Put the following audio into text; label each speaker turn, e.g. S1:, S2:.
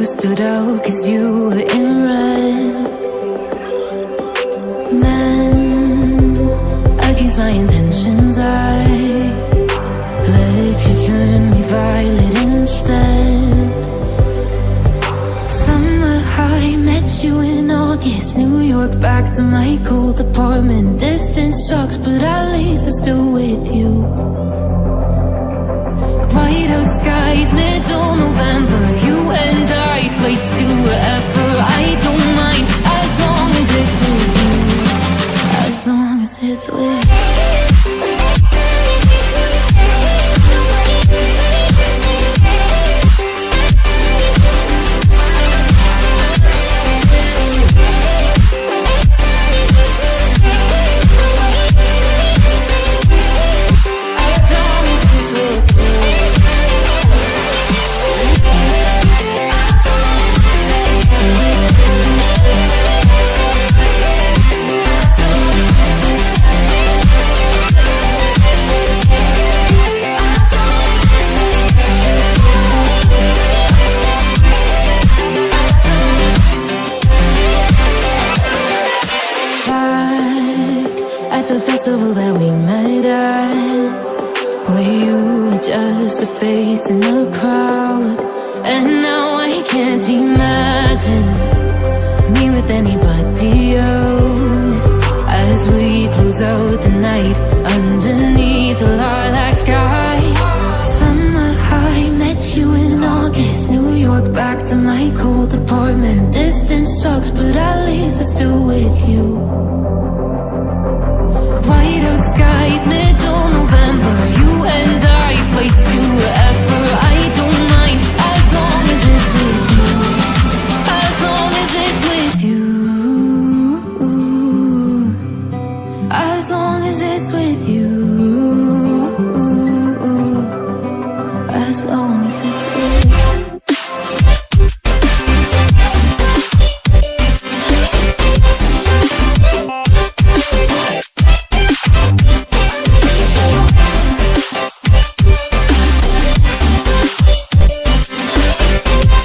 S1: stood out 'cause you were in red. Then, against my intentions, I let you turn me violet instead. Summer high, met you in August. New York, back to my cold apartment. Distance sucks, but at least I'm still with you. Whiteout skies, middle November. You and I, flights to wherever. I don't mind, as long as it's with you. As long as it's with you. The festival that we met at, where you were just a face in a crowd. And now I can't imagine me with anybody else, as we close out the night underneath the lilac sky. Summer high, met you in August. New York, back to my cold apartment. Distance sucks, but at least I'm still with you. Whiteout skies, middle November. You and I, flights to wherever. I don't mind, as long as it's with you. As long as it's with you. As long as it's with you.